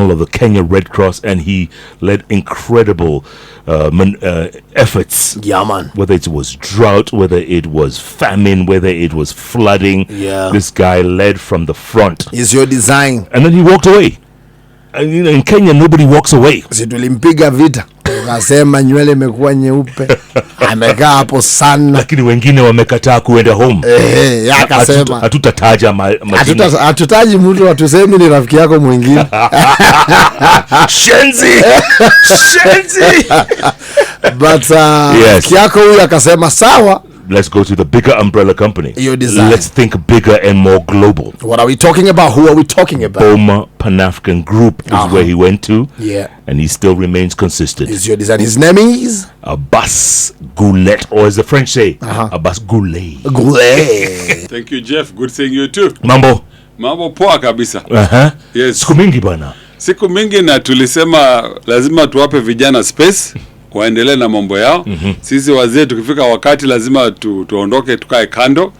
general of the Kenya Red Cross, and he led incredible efforts. Yeah, man. Whether it was drought, whether it was famine, whether it was flooding. Yeah. This guy led from the front. It's your design. And then he walked away. And, you know, in Kenya, nobody walks away. Si tulimpiga vita. Akasema nywele imekuwa nyeupe. Amekaa hapo sana. Lakini wengine wamekataa kuenda home. Akasema hatutataja majina. Hatutaji mtu watusemi ni rafiki yako mwingine. Shenzi. But yes. Kiako huyu akasema sawa. Let's go to the bigger umbrella company. Your design. Let's think bigger and more global. What are we talking about? Who are we talking about? Boma Panafrican Group is where he went to. Yeah. And he still remains consistent. Is your design. His name is? Abbas Gullet, or as the French say, Abbas Gullet. Gullet. Thank you, Jeff. Good seeing you too. Mambo poa kabisa. Yes. Siku mingi bana. Siku mingi, na tulisema lazima tuwape vijana space waendelee na mambo yao. Sisi wazee tukifika wakati lazima tuondoke, tukae kando.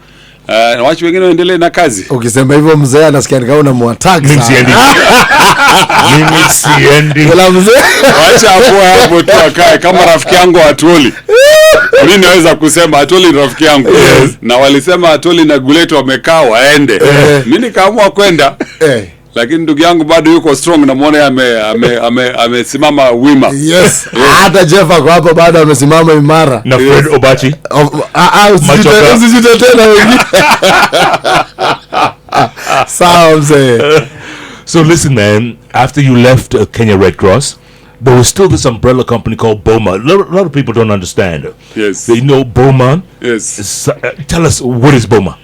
Na watu wengine waendelee na kazi. Ukisema hivyo mzee anasikia kama unamwattack sana. Mimi siendi. Wala mzee. Acha hapo tu akae kama rafiki yangu Atoli. Mimi naweza kusema Atoli ni rafiki yangu. Yes. Na walisema Atoli na Gullet wamekaa waende. Mimi nikaamua kwenda. Lakini ndugu yangu bado yuko strong, na muone amesimama wima. Yes. Hata Jeff ako hapo bado amesimama imara. Na Fred Obachi. Usijite tena wengine. Sawa mzee. So listen, man, after you left Kenya Red Cross, there was still this umbrella company called Boma. A lot of people don't understand. Yes. They know Boma. Yes. Tell us, what is Boma?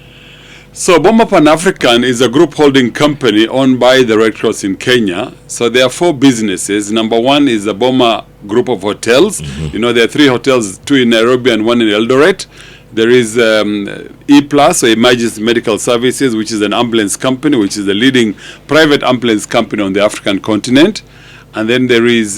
So Boma Pan-African is a group holding company owned by the Red Cross in Kenya. So there are 4 businesses. Number 1 is the Boma group of hotels. You know, there are 3 hotels, 2 in Nairobi and 1 in Eldoret. There is E-Plus, or Emergency Medical Services, which is an ambulance company, which is the leading private ambulance company on the African continent. And then there is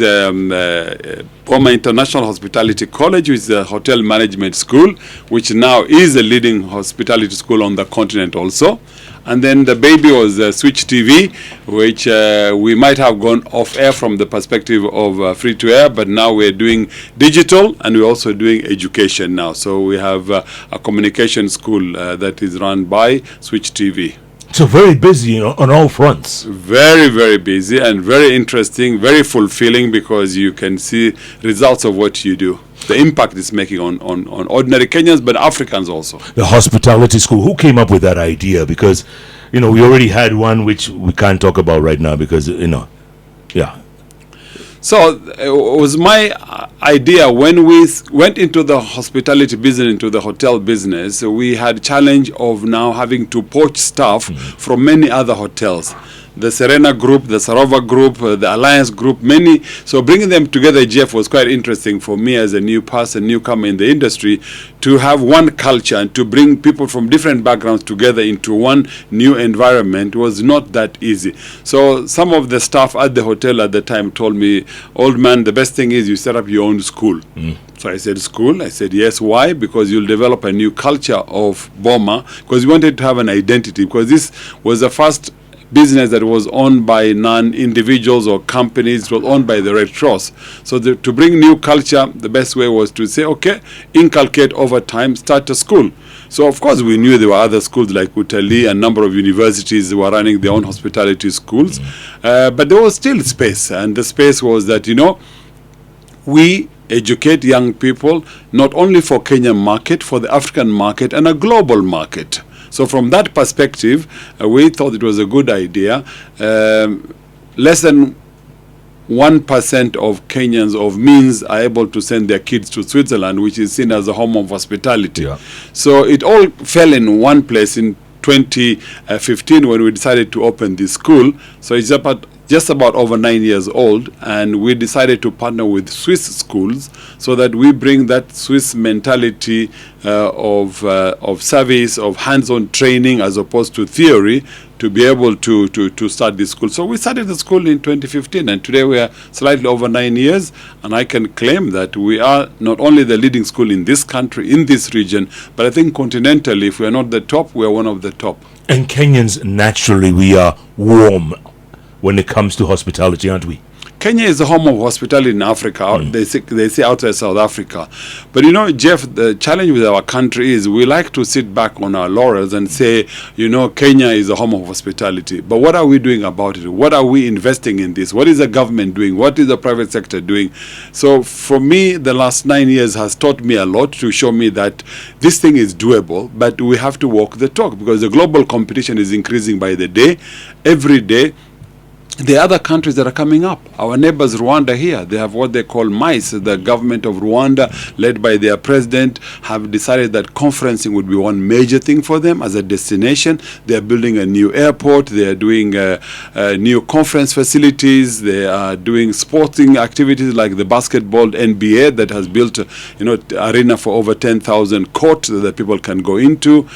Boma International Hospitality College, which is a hotel management school, which now is a leading hospitality school on the continent also. And then the baby was Switch TV, which we might have gone off air from the perspective of free to air, but now we're doing digital, and we're also doing education now. So we have a communication school that is run by Switch TV. So very busy, you know, on all fronts. Very, very busy and very interesting, very fulfilling, because you can see results of what you do. The impact it's making on ordinary Kenyans, but Africans also. The hospitality school, who came up with that idea? Because, you know, we already had one which we can't talk about right now because, you know, yeah. So it was my idea when we went into the hospitality business, into the hotel business. We had challenge of now having to poach staff from many other hotels. The Serena Group, the Sarova Group, the Alliance Group, many. So bringing them together, Jeff, was quite interesting for me as a new person, newcomer in the industry, to have one culture and to bring people from different backgrounds together into one new environment was not that easy. So some of the staff at the hotel at the time told me, old man, the best thing is you set up your own school. So I said, school? I said, yes. Why? Because you'll develop a new culture of Boma, because we wanted to have an identity, because this was the first business that was owned by non-individuals or companies. It was owned by the Red Cross. So to bring new culture, the best way was to say, okay, inculcate over time, start a school. So of course we knew there were other schools like Utali, a number of universities were running their own hospitality schools, but there was still space, and the space was that, you know, we educate young people not only for Kenyan market, for the African market and a global market. So from that perspective, we thought it was a good idea. Less than 1% of Kenyans of means are able to send their kids to Switzerland, which is seen as a home of hospitality. Yeah. So it all fell in one place in 2015 when we decided to open this school. So it's just about over 9 years old, and we decided to partner with Swiss schools so that we bring that Swiss mentality of service, of hands-on training as opposed to theory, to be able to start this school. So we started the school in 2015, and today we are slightly over 9 years, and I can claim that we are not only the leading school in this country, in this region, but I think continentally, if we are not the top, we are one of the top. And Kenyans, naturally, we are warm when it comes to hospitality, aren't we? Kenya is the home of hospitality in Africa. They say outside South Africa. But you know, Jeff, the challenge with our country is we like to sit back on our laurels and say, you know, Kenya is the home of hospitality. But what are we doing about it? What are we investing in this? What is the government doing? What is the private sector doing? So for me, the last 9 years has taught me a lot to show me that this thing is doable, but we have to walk the talk because the global competition is increasing by the day, every day. The other countries that are coming up, our neighbors Rwanda here, they have what they call MICE. The government of Rwanda, led by their president, have decided that conferencing would be one major thing for them as a destination. They are building a new airport. They are doing new conference facilities. They are doing sporting activities like the basketball NBA that has built, arena for over 10,000 courts that people can go into.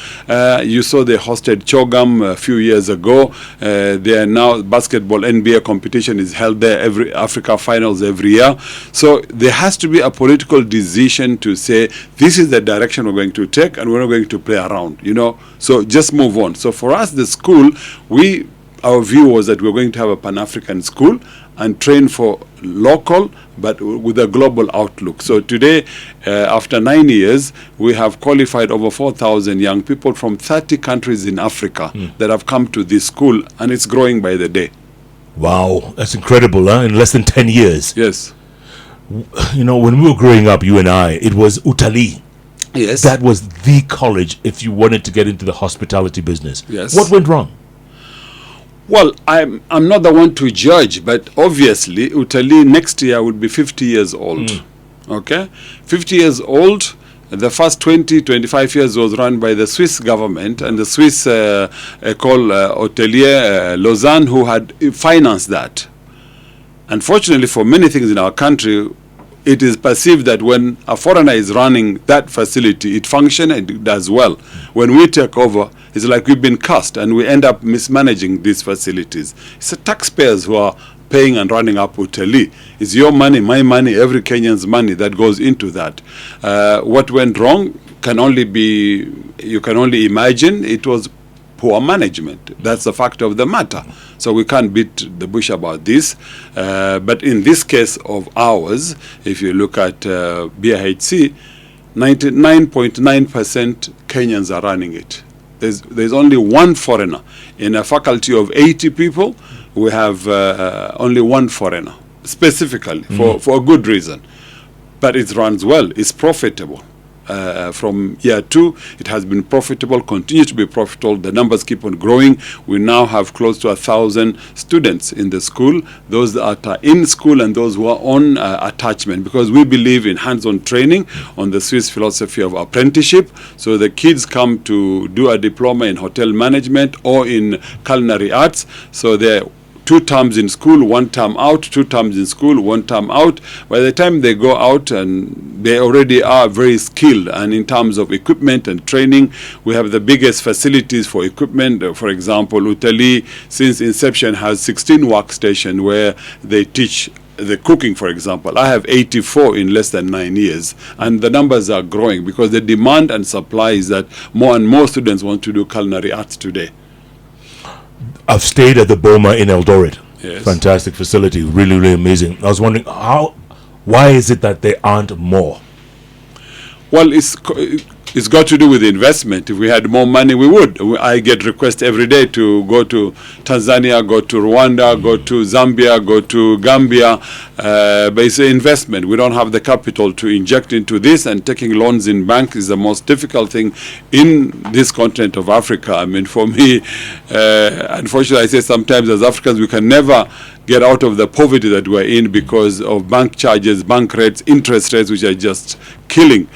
You saw they hosted Chogam a few years ago. They are now basketball NBA competition is held there every Africa finals every year. So there has to be a political decision to say this is the direction we're going to take and we're not going to play around, so just move on. So for us, the school, our view was that we're going to have a Pan-African school and train for local but with a global outlook. So today, after 9 years, we have qualified over 4,000 young people from 30 countries in Africa that have come to this school, and it's growing by the day. Wow, that's incredible, huh? In less than 10 years. Yes. When we were growing up, you and I, it was Utali. Yes. That was the college if you wanted to get into the hospitality business. Yes. What went wrong? Well, I'm not the one to judge, but obviously Utali next year would be 50 years old. Okay? 50 years old. The first 25 years was run by the Swiss government and the Swiss École Hôtelière Lausanne, who had financed that. Unfortunately, for many things in our country, it is perceived that when a foreigner is running that facility, it functions and it does well. When we take over, it's like we've been cursed and we end up mismanaging these facilities. It's the taxpayers who are paying and running up Utali. It's your money, my money, every Kenyan's money that goes into that. What went wrong you can only imagine. It was poor management. That's the fact of the matter. So we can't beat the bush about this. But in this case of ours, if you look at BIHC, 99.9% Kenyans are running it. There's only one foreigner. In a faculty of 80 people, we have only one foreigner, specifically, for a good reason. But it runs well. It's profitable. From year 2, it has been profitable, continues to be profitable. The numbers keep on growing. We now have close to 1,000 students in the school, those that are in school and those who are on attachment, because we believe in hands-on training on the Swiss philosophy of apprenticeship. So the kids come to do a diploma in hotel management or in culinary arts. So they're 2 terms in school, 1 term out, 2 terms in school, 1 term out. By the time they go out, and they already are very skilled, and in terms of equipment and training, we have the biggest facilities for equipment. For example, Utali, since inception, has 16 workstations where they teach the cooking, for example. I have 84 in less than 9 years, and the numbers are growing because the demand and supply is that more and more students want to do culinary arts today. I've stayed at the Boma in Eldoret. Yes. Fantastic facility, really, really amazing. I was wondering why is it that there aren't more? Well, it's got to do with investment. If we had more money, we would. I get requests every day to go to Tanzania, go to Rwanda, go to Zambia, go to Gambia. But it's an investment. We don't have the capital to inject into this, and taking loans in bank is the most difficult thing in this continent of Africa. I mean, for me, unfortunately, I say sometimes as Africans, we can never get out of the poverty that we're in because of bank charges, bank rates, interest rates, which are just killing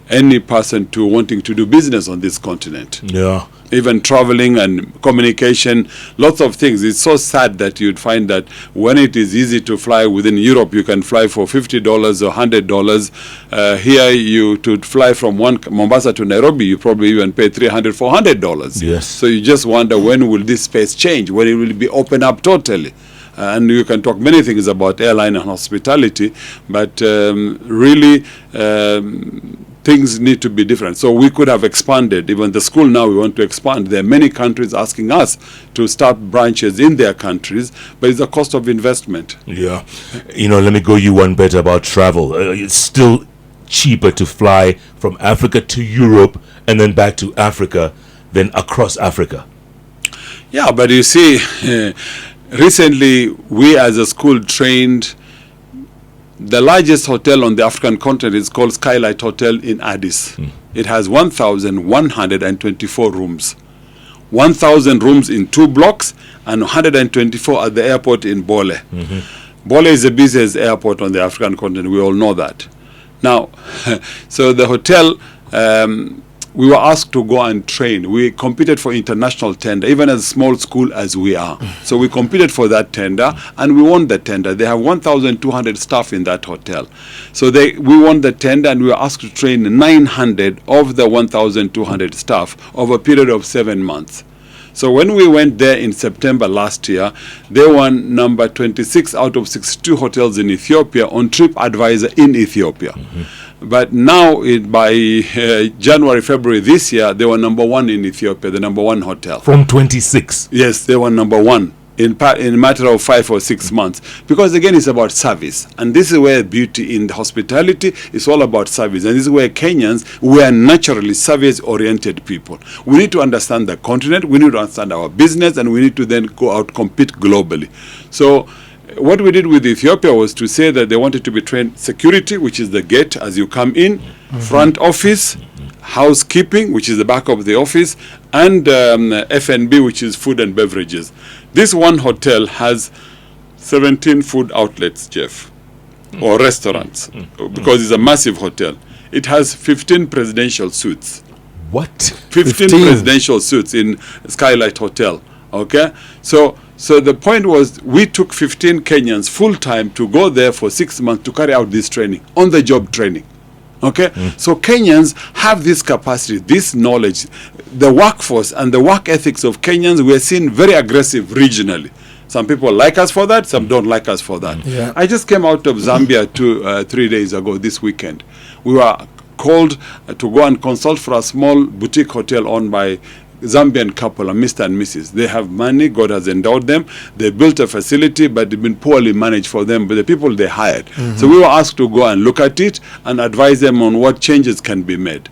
any person to wanting to do business on this continent. Yeah. Even traveling and communication, lots of things. It's so sad that you'd find that when it is easy to fly within Europe, you can fly for $50 or $100. Here, to fly from Mombasa to Nairobi, you probably even pay $300, $400. Yes. So you just wonder, when will this space change? When it will be open up totally? And you can talk many things about airline and hospitality, but really things need to be different. So we could have expanded. Even the school now, we want to expand. There are many countries asking us to start branches in their countries, but it's a cost of investment. Yeah. Let me go you one better about travel. It's still cheaper to fly from Africa to Europe and then back to Africa than across Africa. Yeah, but you see, recently we as a school trained. The largest hotel on the African continent is called Skylight Hotel in Addis. It has 1,124 rooms. 1,000 rooms in 2 blocks and 124 at the airport in Bole. Bole is the busiest airport on the African continent. We all know that. Now, so the hotel, we were asked to go and train. We competed for international tender, even as a small school as we are. So we competed for that tender, and we won the tender. They have 1,200 staff in that hotel. So we won the tender, and we were asked to train 900 of the 1,200 staff over a period of 7 months. So when we went there in September last year, they won number 26 out of 62 hotels in Ethiopia on TripAdvisor in Ethiopia. But now, by January, February this year, they were number 1 in Ethiopia, the number 1 hotel. From 26? Yes, they were number 1 in a matter of 5 or 6 months. Because again, it's about service. And this is where beauty in the hospitality is all about service. And this is where Kenyans, we are naturally service-oriented people. We need to understand the continent, we need to understand our business, and we need to then go out compete globally. So what we did with Ethiopia was to say that they wanted to be trained security, which is the gate as you come in, front office, housekeeping, which is the back of the office, and F&B, which is food and beverages. This one hotel has 17 food outlets, Jeff, or restaurants, because it's a massive hotel. It has 15 presidential suites. What? 15 presidential suites in Skylight Hotel. Okay? So the point was, we took 15 Kenyans full-time to go there for 6 months to carry out this training, on-the-job training. Okay? So Kenyans have this capacity, this knowledge. The workforce and the work ethics of Kenyans, we are seen very aggressive regionally. Some people like us for that, some don't like us for that. Yeah. I just came out of Zambia 3 days ago, this weekend. We were called to go and consult for a small boutique hotel owned by Zambian couple, a Mr. and Mrs. They have money, God has endowed them. They built a facility, but it's been poorly managed for them, but the people they hired. So we were asked to go and look at it and advise them on what changes can be made.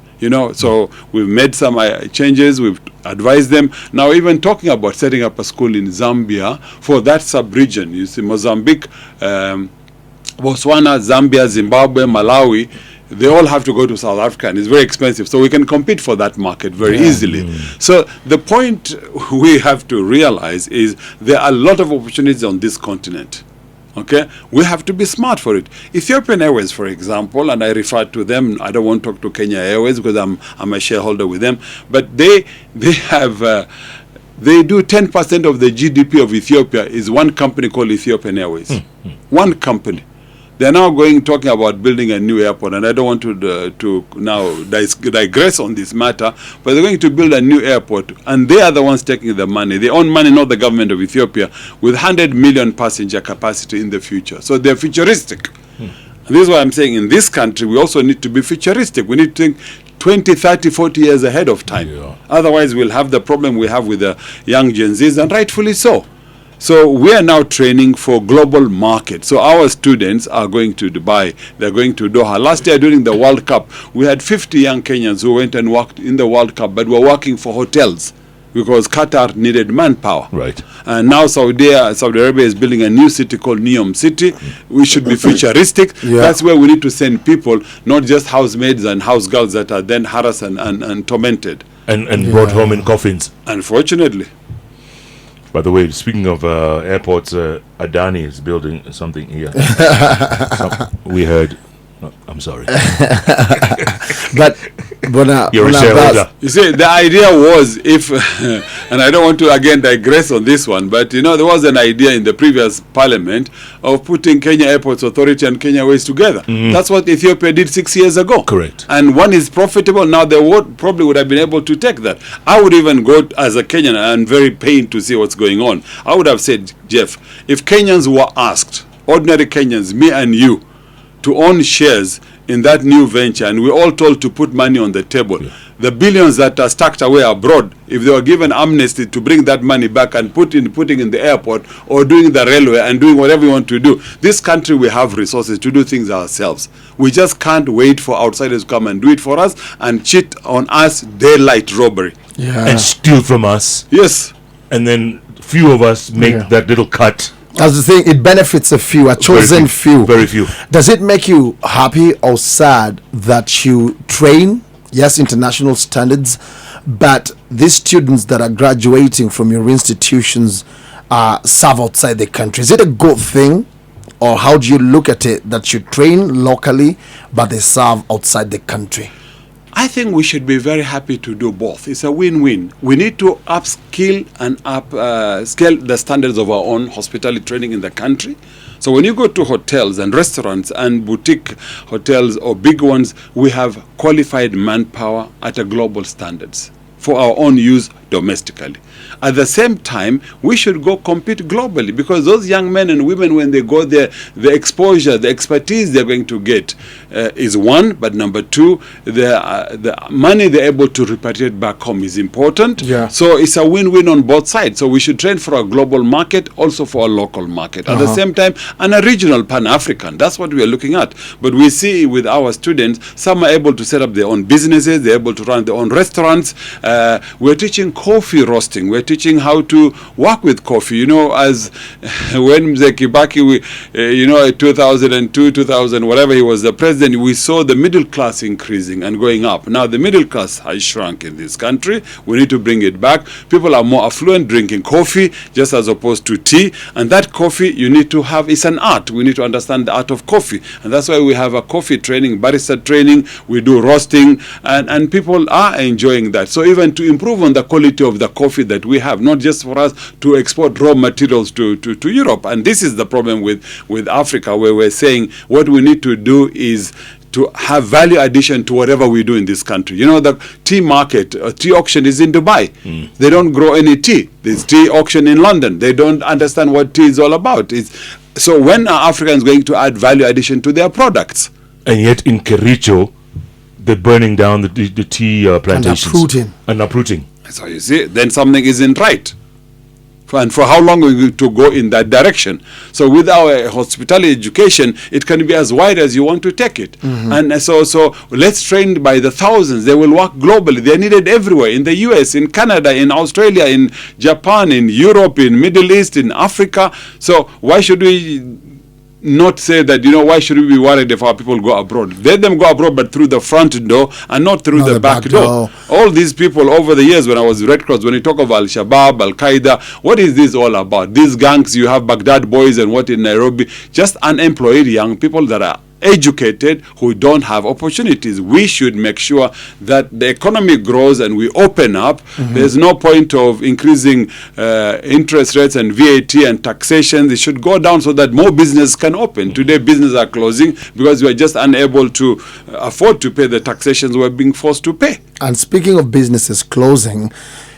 So we've made some changes, we've advised them. Now even talking about setting up a school in Zambia for that sub-region. You see, Mozambique, Botswana, Zambia, Zimbabwe, Malawi, they all have to go to South Africa, and it's very expensive. So we can compete for that market very easily. So the point we have to realize is there are a lot of opportunities on this continent. Okay, we have to be smart for it. Ethiopian Airways, for example, and I refer to them. I don't want to talk to Kenya Airways because I'm a shareholder with them. But they have they do 10% of the GDP of Ethiopia is one company called Ethiopian Airways. One company. They're now talking about building a new airport, and I don't want to now digress on this matter, but they're going to build a new airport, and they are the ones taking the money. They own money, not the government of Ethiopia, with 100 million passenger capacity in the future. So they're futuristic. And this is why I'm saying in this country, we also need to be futuristic. We need to think 20, 30, 40 years ahead of time. Yeah. Otherwise, we'll have the problem we have with the young Gen Zs, and rightfully so. So we are now training for global market. So our students are going to Dubai. They're going to Doha. Last year during the World Cup, we had 50 young Kenyans who went and worked in the World Cup, but were working for hotels because Qatar needed manpower. Right. And now Saudi Arabia is building a new city called Neom City. We should be futuristic. Yeah. That's where we need to send people, not just housemaids and house girls that are then harassed and tormented. And brought home in coffins. Unfortunately. By the way, speaking of airports, Adani is building something here. We heard. I'm sorry. But You're a shareholder. You see, the idea was and I don't want to again digress on this one, but there was an idea in the previous parliament of putting Kenya Airports Authority and Kenya Airways together. That's what Ethiopia did 6 years ago. Correct. And one is profitable. Now they probably would have been able to take that. I would even go as a Kenyan, and I'm very pained to see what's going on. I would have said, Jeff, if Kenyans were asked, ordinary Kenyans, me and you, to own shares in that new venture, and we're all told to put money on the table. The billions that are stacked away abroad, if they were given amnesty to bring that money back and putting in the airport or doing the railway and doing whatever we want to do, this country, we have resources to do things ourselves. We just can't wait for outsiders to come and do it for us and cheat on us, daylight robbery. And steal from us. Yes. And then few of us make that little cut. That's the thing. It benefits a few, a chosen few. Very few. Does it make you happy or sad that you train, yes, international standards, but these students that are graduating from your institutions serve outside the country? Is it a good thing, or how do you look at it that you train locally but they serve outside the country? I think we should be very happy to do both. It's a win-win. We need to upskill and scale the standards of our own hospitality training in the country. So when you go to hotels and restaurants and boutique hotels or big ones, we have qualified manpower at a global standards for our own use domestically. At the same time, we should go compete globally, because those young men and women, when they go there, the exposure, the expertise they're going to get is one, but number two, the money they're able to repatriate back home is important. Yeah. So it's a win-win on both sides. So we should train for a global market, also for a local market. At the same time, and a regional Pan-African. That's what we are looking at. But we see with our students, some are able to set up their own businesses, they're able to run their own restaurants. We're teaching coffee roasting. We're teaching how to work with coffee. You know, as when Mzee Kibaki, 2002, 2000, whatever, he was the president, we saw the middle class increasing and going up. Now the middle class has shrunk in this country. We need to bring it back. People are more affluent drinking coffee just as opposed to tea. And that coffee you need to have, it's an art. We need to understand the art of coffee. And that's why we have a coffee training, barista training. We do roasting, and people are enjoying that. So even to improve on the quality of the coffee that we have, not just for us to export raw materials to Europe. And this is the problem with Africa, where we're saying what we need to do is to have value addition to whatever we do in this country. You know, the tea market, tea auction is in Dubai. They don't grow any tea. There's tea auction in London. They don't understand what tea is all about. So when are Africans going to add value addition to their products? And yet in Kericho, they're burning down the tea plantations. And uprooting. So you see, then something isn't right. And for how long are we going to go in that direction? So with our hospitality education, it can be as wide as you want to take it. And so let's train by the thousands. They will work globally. They're needed everywhere, in the US, in Canada, in Australia, in Japan, in Europe, in Middle East, in Africa. So why should we not say that, why should we be worried if our people go abroad? Let them go abroad, but through the front door and not through the back door. All these people over the years, when I was Red Cross, when you talk of Al-Shabaab, Al-Qaeda, what is this all about? These gangs, you have Baghdad boys and what in Nairobi, just unemployed young people that are educated who don't have opportunities. We should make sure that the economy grows and we open up. There's no point of increasing interest rates and VAT and taxation. They should go down so that more business can open. Today businesses are closing because we are just unable to afford to pay the taxations we're being forced to pay. And speaking of businesses closing,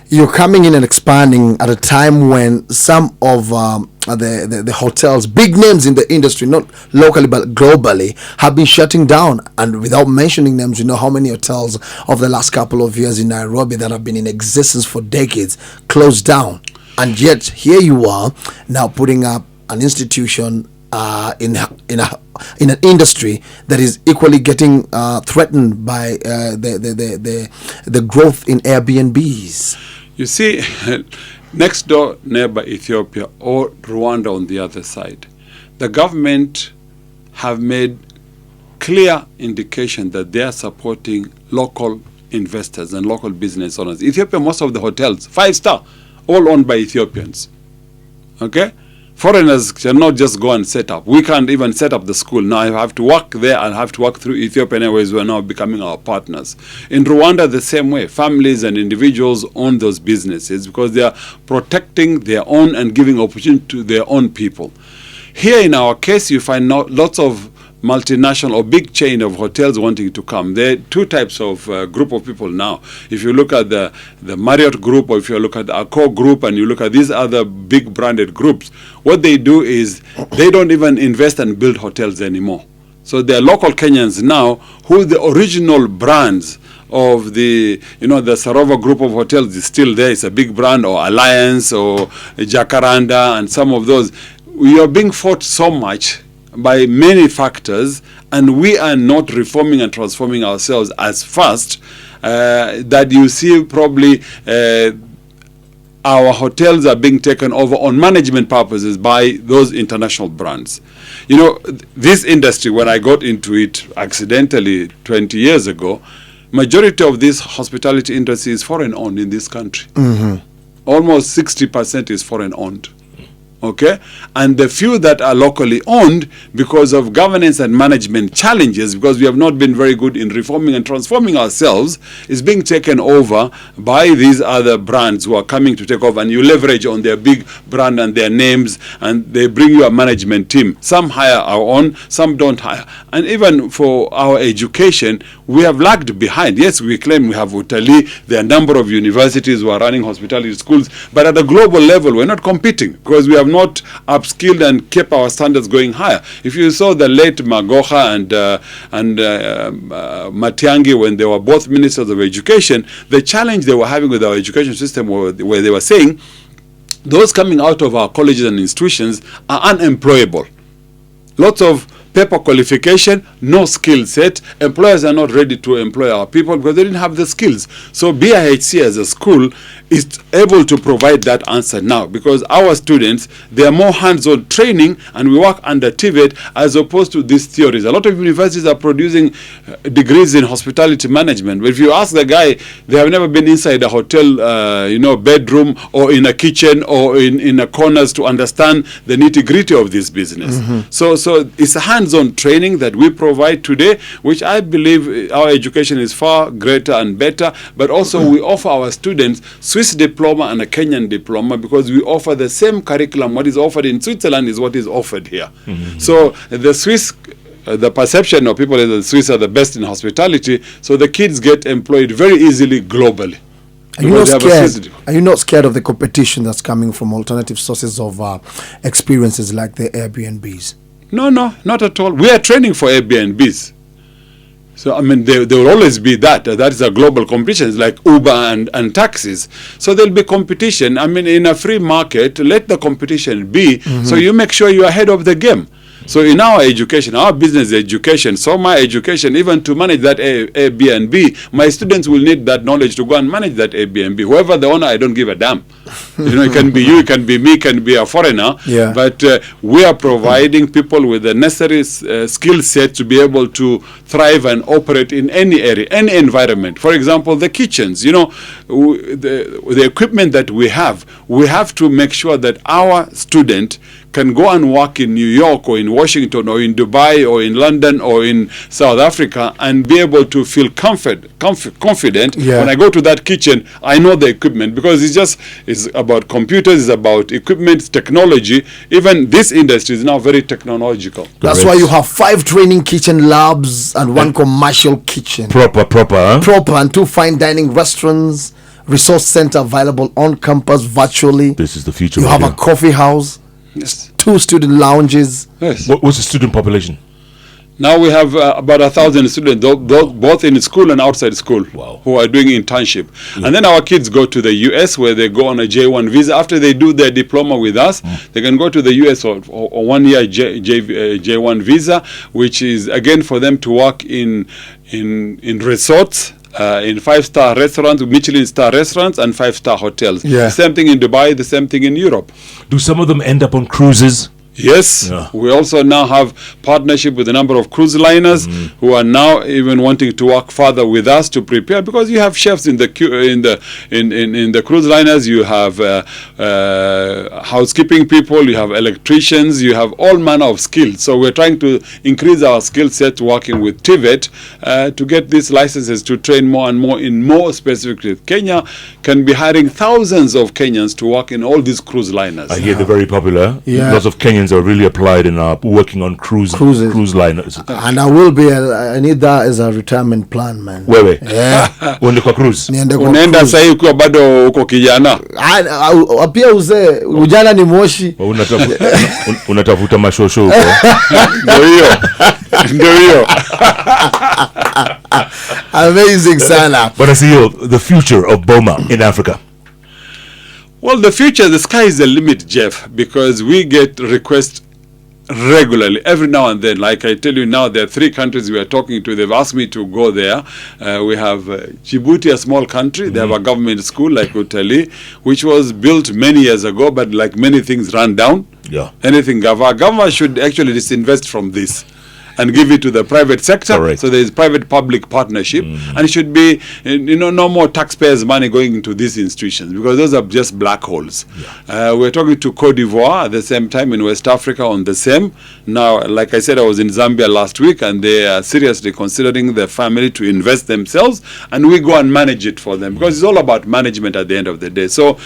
you're coming in and expanding at a time when some of the hotels, big names in the industry, not locally but globally, have been shutting down. And without mentioning names, you know how many hotels of the last couple of years in Nairobi that have been in existence for decades closed down. And yet here you are now putting up an institution in an industry that is equally getting threatened by the growth in Airbnbs. You see, next door neighbor Ethiopia or Rwanda on the other side, the government have made clear indication that they are supporting local investors and local business owners. Ethiopia, most of the hotels, 5-star, all owned by Ethiopians. Okay? Foreigners cannot just go and set up. We can't even set up the school. Now I have to work there and have to work through Ethiopian Airways, who are now becoming our partners. In Rwanda, the same way. Families and individuals own those businesses because they are protecting their own and giving opportunity to their own people. Here in our case, you find lots of multinational or big chain of hotels wanting to come. There are two types of group of people now. If you look at the Marriott group, or if you look at the Accor group, and you look at these other big branded groups, what they do is they don't even invest and build hotels anymore. So there are local Kenyans now who the original brands of the, the Sarova group of hotels is still there. It's a big brand, or Alliance, or Jacaranda, and some of those. We are being fought so much by many factors, and we are not reforming and transforming ourselves as fast that you see probably our hotels are being taken over on management purposes by those international brands. This industry, when I got into it accidentally 20 years ago, majority of this hospitality industry is foreign owned in this country. Almost 60% is foreign owned. Okay, and the few that are locally owned, because of governance and management challenges, because we have not been very good in reforming and transforming ourselves, is being taken over by these other brands who are coming to take over, and you leverage on their big brand and their names, and they bring you a management team. Some hire our own, some don't hire. And even for our education, we have lagged behind. Yes, we claim we have Utali, there are a number of universities who are running hospitality schools, but at a global level, we're not competing because we have not upskilled and kept our standards going higher. If you saw the late Magoha and Matiang'i, when they were both ministers of education, the challenge they were having with our education system where they were saying those coming out of our colleges and institutions are unemployable. Lots of paper qualification, no skill set. Employers are not ready to employ our people because they didn't have the skills. So BIHC as a school is able to provide that answer now, because our students, they are more hands-on training, and we work under TVET as opposed to these theories. A lot of universities are producing degrees in hospitality management, but if you ask the guy, they have never been inside a hotel bedroom or in a kitchen or in a corners to understand the nitty-gritty of this business. So it's a hands-on training that we provide today, which I believe our education is far greater and better, but also we offer our students Swiss diploma and a Kenyan diploma, because we offer the same curriculum. What is offered in Switzerland is what is offered here. So the Swiss, the perception of people is that the Swiss are the best in hospitality, so the kids get employed very easily globally. Are you not scared of the competition that's coming from alternative sources of experiences like the Airbnbs? No, not at all. We are training for Airbnbs. So, I mean, there will always be that. That is a global competition. It's like Uber and taxis. So there'll be competition. I mean, in a free market, let the competition be. So you make sure you're ahead of the game. So in our education, our business education, so my education, even to manage that Airbnb, my students will need that knowledge to go and manage that Airbnb. Whoever the owner, I don't give a damn. It can be you, it can be me, it can be a foreigner. Yeah. But we are providing people with the necessary skill set to be able to thrive and operate in any area, any environment. For example, the kitchens, the equipment that we have to make sure that our student can go and work in New York or in Washington or in Dubai or in London or in South Africa and be able to feel confident. Yeah. When I go to that kitchen, I know the equipment, because it's about computers, it's about equipment, technology. Even this industry is now very technological. That's why you have 5 training kitchen labs and 1 commercial kitchen. Proper, huh? Proper, and 2 fine dining restaurants, resource center available on campus virtually. This is the future. You have a coffee house. Yes. 2 student lounges. Yes. What's the student population? Now we have about 1,000 students, both in school and outside school, Wow. who are doing internship. And then our kids go to the US, where they go on a J1 visa. After they do their diploma with us, they can go to the US or 1 year J1 visa, which is again for them to work in resorts. In 5-star restaurants, Michelin star restaurants, and 5-star hotels. Yeah. The same thing in Dubai, the same thing in Europe. Do some of them end up on cruises? Yes, Yeah. we also now have partnership with a number of cruise liners who are now even wanting to work further with us to prepare, because you have chefs in the cruise liners, you have housekeeping people, you have electricians, you have all manner of skills. So we're trying to increase our skill set working with TVET to get these licenses to train more and more in more specific. Kenya can be hiring thousands of Kenyans to work in all these cruise liners. I hear they're very popular. Yeah. Lots of Kenyans are really applied and are working on cruise liners. And I need that as a retirement plan, man. Wewe? Yeah. Uende kwa cruise? Niende kwa Unaenda cruise. sasa ukiwa bado uko kijana. Pia uzee, ujana ni moshi. Unatafuta mashosho huko. Ndio hiyo. Ndio hiyo. Amazing sana. But I see the future of Boma in Africa. Well, the future, the sky is the limit, Jeff, because we get requests regularly, every now and then. Like I tell you now, there are 3 countries we are talking to. They've asked me to go there. We have Djibouti, a small country. They have a government school like Utali, which was built many years ago, but like many things ran down. Yeah. Anything government should actually disinvest from this and give it to the private sector. Correct. So there is private-public partnership, and it should be, no more taxpayers' money going into these institutions, because those are just black holes. Yeah. We're talking to Cote d'Ivoire at the same time, in West Africa on the same. Now, like I said, I was in Zambia last week, and they are seriously considering their family to invest themselves, and we go and manage it for them, because it's all about management at the end of the day. So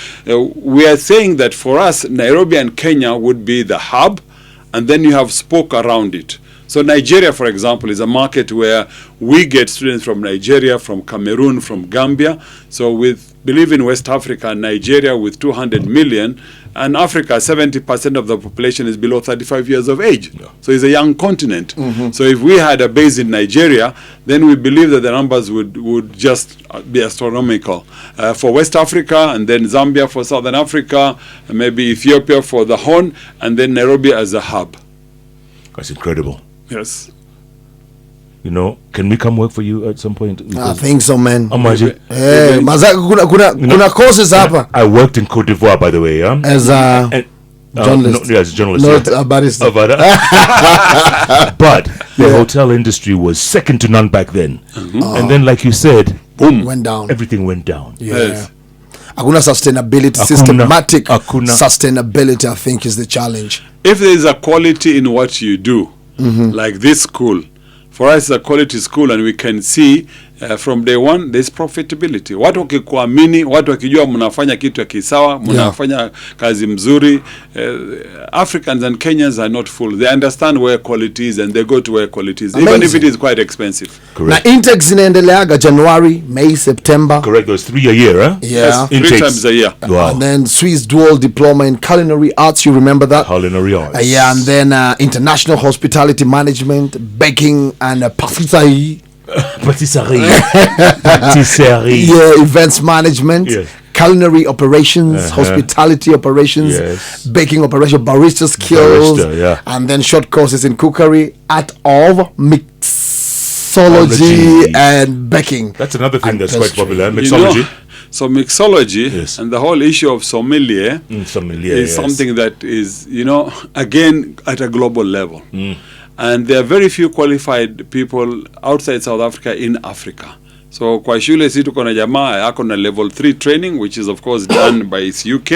we are saying that for us, Nairobi and Kenya would be the hub, and then you have spoke around it. So Nigeria, for example, is a market where we get students from Nigeria, from Cameroon, from Gambia. So we believe in West Africa and Nigeria with 200 million, and Africa, 70% of the population is below 35 years of age. Yeah. So it's a young continent. So if we had a base in Nigeria, then we believe that the numbers would just be astronomical. For West Africa, and then Zambia for Southern Africa, and maybe Ethiopia for the Horn, and then Nairobi as a hub. That's incredible. Yes. Can we come work for you at some point? I think so, man. Imagine. Hey, kuna courses hapa. I worked in Cote d'Ivoire, by the way, yeah? As a journalist. As a journalist. Not yeah. a barrister. But the hotel industry was second to none back then. And then, like you said, boom, went down. Everything went down. Yeah. Yes. Hakuna sustainability, systematic sustainability, I think, is the challenge. If there is a quality in what you do, like this school, for us it's a quality school, and we can see from day one there's profitability. Watu wakikuamini, watu wakijua mnafanya kitu ya kisawa, mnafanya kazi mzuri. Africans and Kenyans are not fool. They understand where quality is, and they go to where quality is, even if it is quite expensive. Correct. Na intakes zinaendeleaga January, May, September. Correct. There's 3 a year, huh? Yeah. Yes, 3 times a year. Wow. And then Swiss dual diploma in culinary arts. You remember that? Culinary arts. Yeah, and then international hospitality management, baking, and patisserie. Patisserie. Yeah, events management. Yes. Culinary operations, hospitality operations, baking operation, barista skills, and then short courses in cookery, art of mixology and baking. That's another thing that's quite popular, mixology. So mixology and the whole issue of sommelier, is something that is, again, at a global level. And there are very few qualified people outside South Africa in Africa. So kwa shule si tuko na jamaa yako na level 3 training, which is of course done by UK,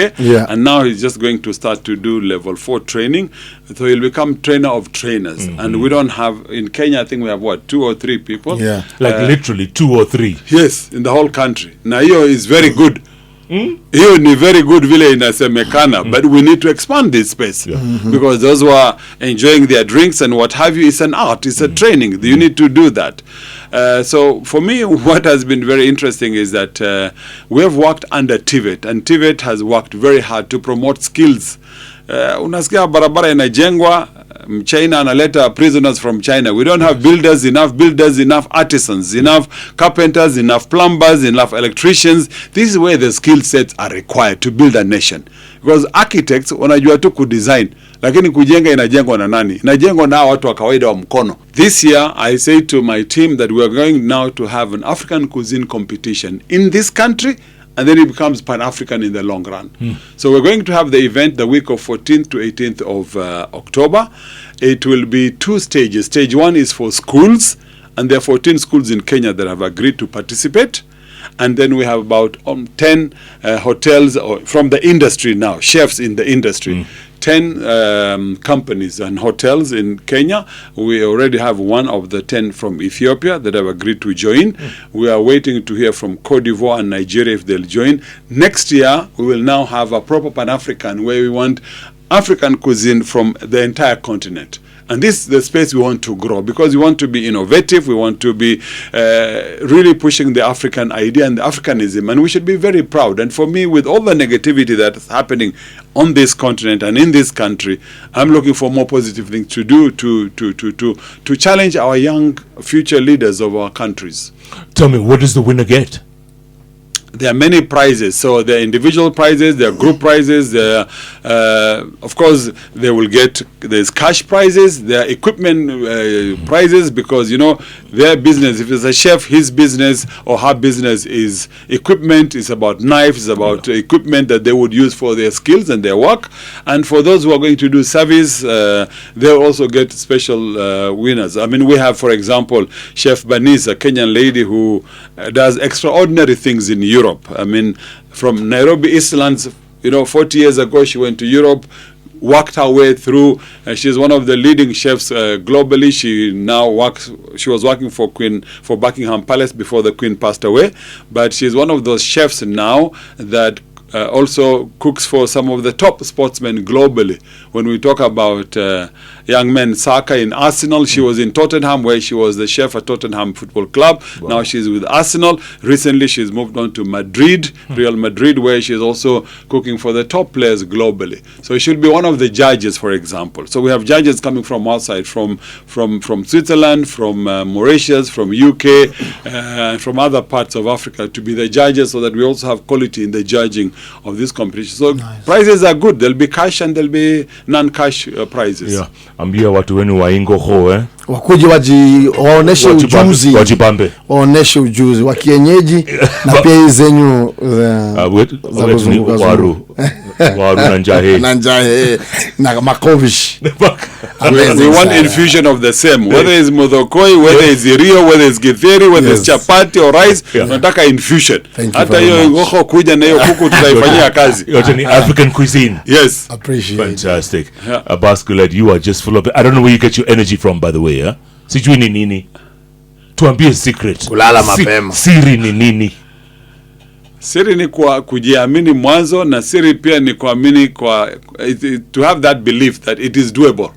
and now he's just going to start to do level 4 training, so he'll become trainer of trainers. And we don't have in Kenya, I think we have 2 or 3 people, literally 2 or 3, yes, in the whole country. Now hiyo is very good. Hiyo ni very good vile inasemekana, but we need to expand this space, because those who are enjoying their drinks and what have you, it's an art, it's a training. You need to do that. So for me, what has been very interesting is that we have worked under TVET, and TVET has worked very hard to promote skills. Unasikia barabara inajengwa, China analeta prisoners from China. We don't have builders, enough artisans, enough carpenters, enough plumbers, enough electricians. This is where the skill sets are required to build a nation. Because architects wanajua tu kudesign, lakini kujenga inajengwa na nani? Inajengwa na watu wa kawaida wa mkono. This year I say to my team that we are going now to have an African cuisine competition in this country, and then it becomes Pan-African in the long run. So we're going to have the event the week of 14th to 18th of October. It will be 2 stages. Stage 1 is for schools, and there are 14 schools in Kenya that have agreed to participate. And then we have about 10 hotels from the industry now, chefs in the industry. 10 companies and hotels in Kenya. We already have one of the 10 from Ethiopia that have agreed to join. We are waiting to hear from Cote d'Ivoire and Nigeria if they'll join. Next year, we will now have a proper Pan-African where we want African cuisine from the entire continent. And this is the space we want to grow, because we want to be innovative, we want to be really pushing the African idea and the Africanism, and we should be very proud. And for me, with all the negativity that's happening on this continent and in this country, I'm looking for more positive things to do to challenge our young future leaders of our countries. Tell me, what does the winner get? There are many prizes. So there are individual prizes, there are group prizes, there are, of course, they will get, there's cash prizes, there are equipment prizes, because, you know, their business, if it's a chef, his business or her business is equipment, it's about knives, it's about equipment that they would use for their skills and their work. And for those who are going to do service, they'll also get special winners. I mean, we have, for example, Chef Banis, a Kenyan lady who does extraordinary things in Europe. I mean, from Nairobi Eastlands, you know, 40 years ago, she went to Europe, worked her way through. She's one of the leading chefs globally. She now works. She was working for Buckingham Palace before the Queen passed away. But she's one of those chefs now that also cooks for some of the top sportsmen globally. When we talk about young men, soccer in Arsenal, she was in Tottenham, where she was the chef at Tottenham Football Club. Wow. Now she's with Arsenal. Recently, she's moved on to Madrid, Real Madrid, where she's also cooking for the top players globally. So she should be one of the judges, for example. So we have judges coming from outside, from Switzerland, from Mauritius, from UK, from other parts of Africa, to be the judges, so that we also have quality in the judging of this competition. So nice. Prizes are good. There'll be cash and there'll be non-cash prizes. Yeah. Ambia watu wenu wa Ingo ho wakuje waoneshe ujuzi, wajibambe, waoneshe ujuzi wa kienyeji na pia hizenyu waru na njahe na makovish. We want infusion of the same, whether it's modokoi, whether it's irio, whether it's githeri, whether it's chapati or rice. Tunataka infusion. Hata hiyo ngoko kuja na hiyo kuku tutaifanyia kazi. Yote ni African cuisine. Yes. Appreciate. Fantastic. Abbas Gullet, you are just full of it. I don't know where you get your energy from, by the way. Sijui ni nini. Tuambie secret. Kulala mapema. Siri ni nini? Siri ni kwa kujiamini mwanzo, na siri pia ni kuamini kwa to have that belief that it is doable.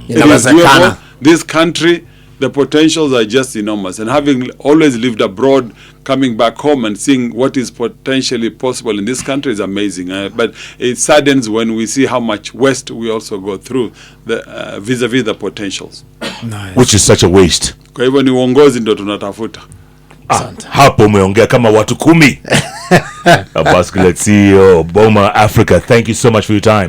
It is doable. This country, the potentials are just enormous, and having always lived abroad, coming back home and seeing what is potentially possible in this country is amazing. But it saddens when we see how much waste we also go through vis-a-vis the potentials. Nice. Which is such a waste. Kwa hivyo ni uongozi ndo tunatafuta. Hapo umeongea kama watu 10. Abbas Gullet, CEO Boma Africa, thank you so much for your time.